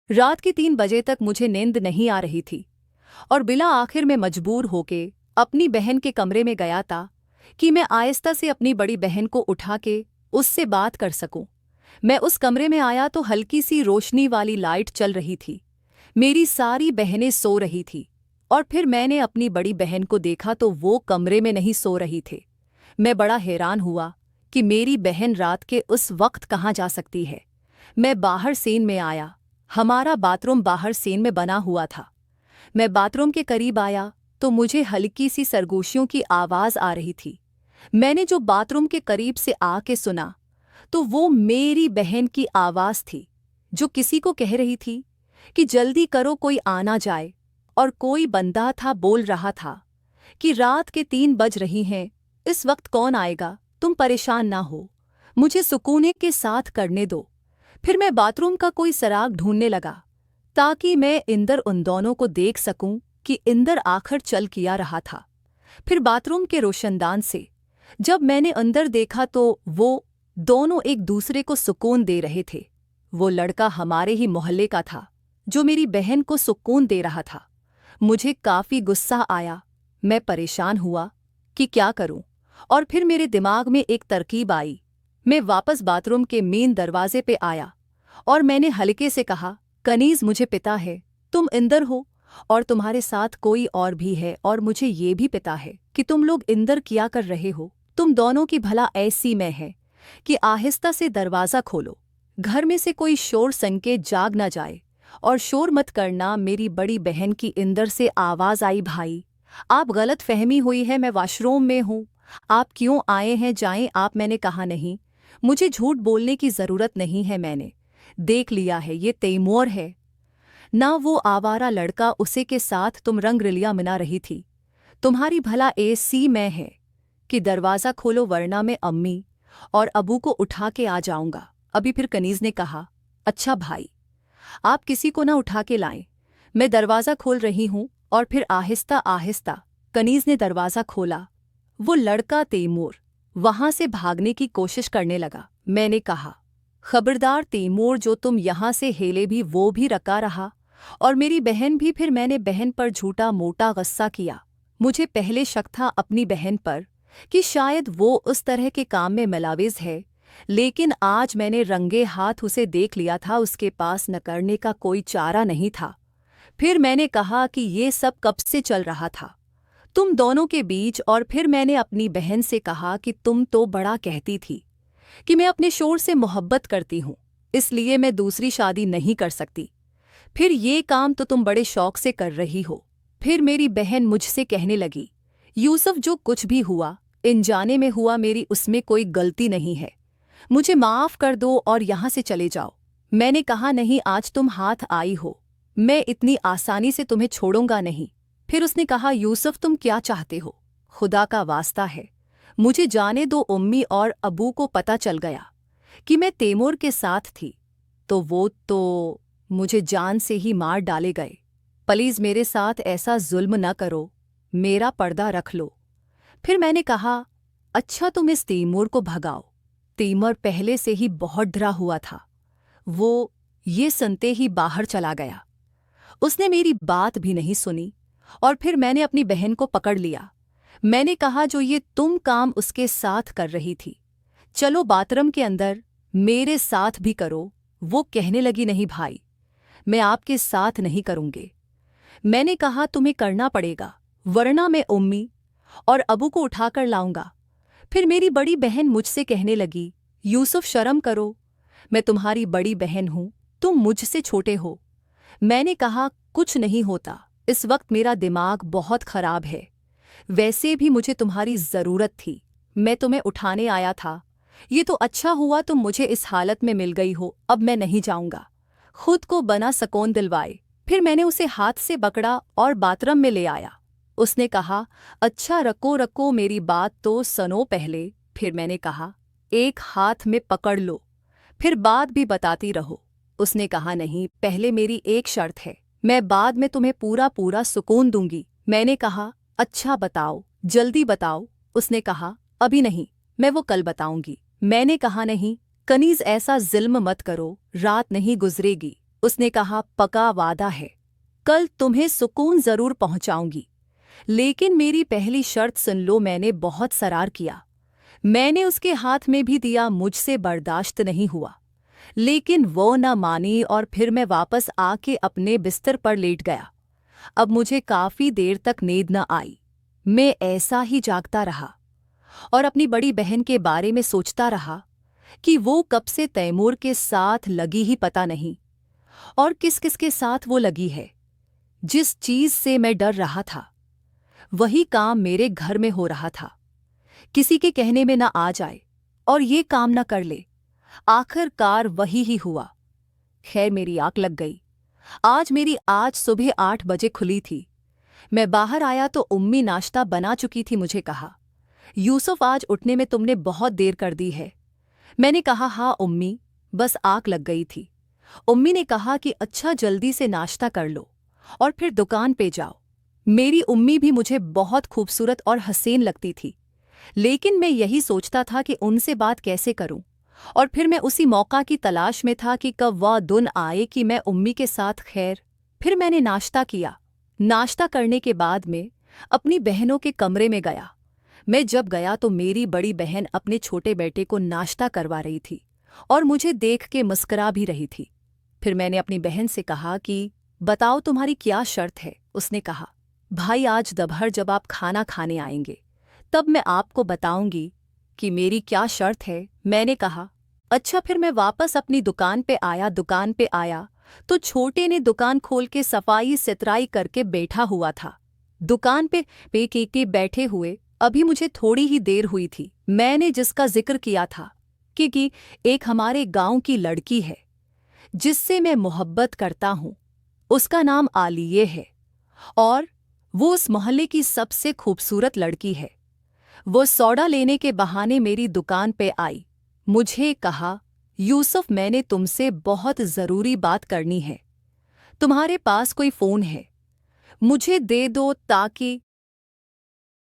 रात के 3 बजे तक मुझे नींद नहीं आ रही थी और बिला आखिर में मजबूर होके अपनी बहन के कमरे में गया था कि मैं आहिस्ता से अपनी बड़ी बहन को उठा के उससे बात कर सकूं। मैं उस कमरे में आया तो हल्की सी रोशनी वाली लाइट चल रही थी। मेरी सारी बहनें सो रही थी और फिर मैंने अपनी बड़ी बहन को देखा तो वो कमरे में नहीं सो रही थे। मैं बड़ा हैरान हुआ कि मेरी बहन रात के उस वक्त कहाँ जा सकती है। मैं बाहर सीन में आया। हमारा बाथरूम बाहर सीन में बना हुआ था। मैं बाथरूम के करीब आया तो मुझे हल्की सी सरगोशियों की आवाज़ आ रही थी। मैंने जो बाथरूम के करीब से आके सुना तो वो मेरी बहन की आवाज़ थी जो किसी को कह रही थी कि जल्दी करो कोई आना जाए। और कोई बंदा था बोल रहा था कि रात के 3 बज रही हैं, इस वक्त कौन आएगा, तुम परेशान ना हो, मुझे सुकून के साथ करने दो। फिर मैं बाथरूम का कोई सराग ढूंढने लगा ताकि मैं इंदर उन दोनों को देख सकूं कि इंदर आखिर चल किया रहा था। फिर बाथरूम के रोशनदान से जब मैंने अंदर देखा तो वो दोनों एक दूसरे को सुकून दे रहे थे। वो लड़का हमारे ही मोहल्ले का था जो मेरी बहन को सुकून दे रहा था। मुझे काफ़ी गुस्सा आया। मैं परेशान हुआ कि क्या करूं, और फिर मेरे दिमाग में एक तरकीब आई। मैं वापस बाथरूम के मेन दरवाजे पे आया और मैंने हल्के से कहा, कनीज मुझे पता है तुम इंदर हो और तुम्हारे साथ कोई और भी है, और मुझे ये भी पता है कि तुम लोग इंदर क्या कर रहे हो। तुम दोनों की भला ऐसी में है कि आहिस्ता से दरवाज़ा खोलो, घर में से कोई शोर संकेत जाग ना जाए। और शोर मत करना। मेरी बड़ी बहन की इंदर से आवाज़ आई, भाई आप गलत फहमी हुई है, मैं वॉशरूम में हूँ, आप क्यों आए हैं, जाएं आप। मैंने कहा नहीं, मुझे झूठ बोलने की ज़रूरत नहीं है, मैंने देख लिया है ये तैमूर है ना वो आवारा लड़का, उसे के साथ तुम रंगरलिया मना रही थी। तुम्हारी भला ऐसी में है कि दरवाज़ा खोलो वरना मैं अम्मी और अबू को उठा के आ जाऊंगा अभी। फिर कनीज़ ने कहा, अच्छा भाई आप किसी को ना उठा के लाएं, मैं दरवाज़ा खोल रही हूं। और फिर आहिस्ता आहिस्ता कनीज़ ने दरवाज़ा खोला। वो लड़का तैमूर वहां से भागने की कोशिश करने लगा। मैंने कहा, खबरदार तैमूर, जो तुम यहां से हिले भी वो भी रका रहा और मेरी बहन भी। फिर मैंने बहन पर झूठा मोटा गुस्सा किया। मुझे पहले शक था अपनी बहन पर कि शायद वो उस तरह के काम में मुलविस है, लेकिन आज मैंने रंगे हाथ उसे देख लिया था। उसके पास न करने का कोई चारा नहीं था। फिर मैंने कहा कि ये सब कब से चल रहा था तुम दोनों के बीच। और फिर मैंने अपनी बहन से कहा कि तुम तो बड़ा कहती थी कि मैं अपने शोर से मोहब्बत करती हूँ, इसलिए मैं दूसरी शादी नहीं कर सकती। फिर ये काम तो तुम बड़े शौक से कर रही हो। फिर मेरी बहन मुझसे कहने लगी, यूसुफ जो कुछ भी हुआ अनजाने में हुआ, मेरी उसमें कोई गलती नहीं है, मुझे माफ़ कर दो और यहाँ से चले जाओ। मैंने कहा, नहीं, आज तुम हाथ आई हो, मैं इतनी आसानी से तुम्हें छोड़ूंगा नहीं। फिर उसने कहा, यूसुफ तुम क्या चाहते हो, खुदा का वास्ता है मुझे जाने दो। उम्मी और अबू को पता चल गया कि मैं तैमूर के साथ थी तो वो तो मुझे जान से ही मार डाले गए। प्लीज़ मेरे साथ ऐसा जुल्म न करो, मेरा पर्दा रख लो। फिर मैंने कहा, अच्छा तुम इस तैमूर को भगाओ। तैमूर पहले से ही बहुत डरा हुआ था। वो ये सुनते ही बाहर चला गया। उसने मेरी बात भी नहीं सुनी। और फिर मैंने अपनी बहन को पकड़ लिया। मैंने कहा, जो ये तुम काम उसके साथ कर रही थी, चलो बाथरूम के अंदर मेरे साथ भी करो। वो कहने लगी, नहीं भाई, मैं आपके साथ नहीं करूँगी। मैंने कहा, तुम्हें करना पड़ेगा वरना मैं उम्मी और अबू को उठाकर लाऊंगा। फिर मेरी बड़ी बहन मुझसे कहने लगी, यूसुफ शर्म करो, मैं तुम्हारी बड़ी बहन हूँ, तुम मुझसे छोटे हो। मैंने कहा, कुछ नहीं होता, इस वक्त मेरा दिमाग बहुत खराब है, वैसे भी मुझे तुम्हारी ज़रूरत थी, मैं तुम्हें उठाने आया था। ये तो अच्छा हुआ तुम मुझे इस हालत में मिल गई हो, अब मैं नहीं जाऊंगा। खुद को बना सकून दिलवाए। फिर मैंने उसे हाथ से पकड़ा और बाथरूम में ले आया। उसने कहा, अच्छा रको रको, मेरी बात तो सुनो पहले। फिर मैंने कहा, एक हाथ में पकड़ लो, फिर बात भी बताती रहो। उसने कहा, नहीं, पहले मेरी एक शर्त है, मैं बाद में तुम्हें पूरा पूरा सुकून दूंगी। मैंने कहा, अच्छा बताओ, जल्दी बताओ। उसने कहा, अभी नहीं, मैं वो कल बताऊंगी। मैंने कहा, नहीं कनीज, ऐसा ज़ुल्म मत करो, रात नहीं गुजरेगी। उसने कहा, पक्का वादा है, कल तुम्हें सुकून जरूर पहुंचाऊंगी। लेकिन मेरी पहली शर्त सुन लो। मैंने बहुत सरार किया, मैंने उसके हाथ में भी दिया, मुझसे बर्दाश्त नहीं हुआ। लेकिन वो न मानी और फिर मैं वापस आके अपने बिस्तर पर लेट गया। अब मुझे काफी देर तक नींद न आई। मैं ऐसा ही जागता रहा और अपनी बड़ी बहन के बारे में सोचता रहा कि वो कब से तैमूर के साथ लगी ही पता नहीं, और किस किस के साथ वो लगी है। जिस चीज से मैं डर रहा था वही काम मेरे घर में हो रहा था। किसी के कहने में न आ जाए और ये काम न कर ले। आखिरकार वही ही हुआ। खैर, मेरी आंख लग गई। आज सुबह 8 बजे खुली थी। मैं बाहर आया तो उम्मी नाश्ता बना चुकी थी। मुझे कहा, यूसुफ, आज उठने में तुमने बहुत देर कर दी है। मैंने कहा, हाँ उम्मी, बस आंख लग गई थी। उम्मी ने कहा कि अच्छा, जल्दी से नाश्ता कर लो और फिर दुकान पे जाओ। मेरी उम्मी भी मुझे बहुत खूबसूरत और हसीन लगती थी, लेकिन मैं यही सोचता था कि उनसे बात कैसे करूं। और फिर मैं उसी मौका की तलाश में था कि कब वह दिन आए कि मैं उम्मी के साथ खैर। फिर मैंने नाश्ता किया। नाश्ता करने के बाद मैं अपनी बहनों के कमरे में गया। मैं जब गया तो मेरी बड़ी बहन अपने छोटे बेटे को नाश्ता करवा रही थी और मुझे देख के मुस्कुरा भी रही थी। फिर मैंने अपनी बहन से कहा कि बताओ, तुम्हारी क्या शर्त है। उसने कहा, भाई, आज दोपहर जब आप खाना खाने आएंगे तब मैं आपको बताऊंगी कि मेरी क्या शर्त है। मैंने कहा, अच्छा। फिर मैं वापस अपनी दुकान पे आया। दुकान पे आया तो छोटे ने दुकान खोल के सफाई सितराई करके बैठा हुआ था। दुकान पे के बैठे हुए अभी मुझे थोड़ी ही देर हुई थी। मैंने जिसका जिक्र किया था कि एक हमारे गांव की लड़की है जिससे मैं मोहब्बत करता हूं, उसका नाम आलिये है और वो उस मोहल्ले की सबसे खूबसूरत लड़की है। वो सौदा लेने के बहाने मेरी दुकान पे आई। मुझे कहा, यूसुफ, मैंने तुमसे बहुत ज़रूरी बात करनी है। तुम्हारे पास कोई फ़ोन है? मुझे दे दो ताकि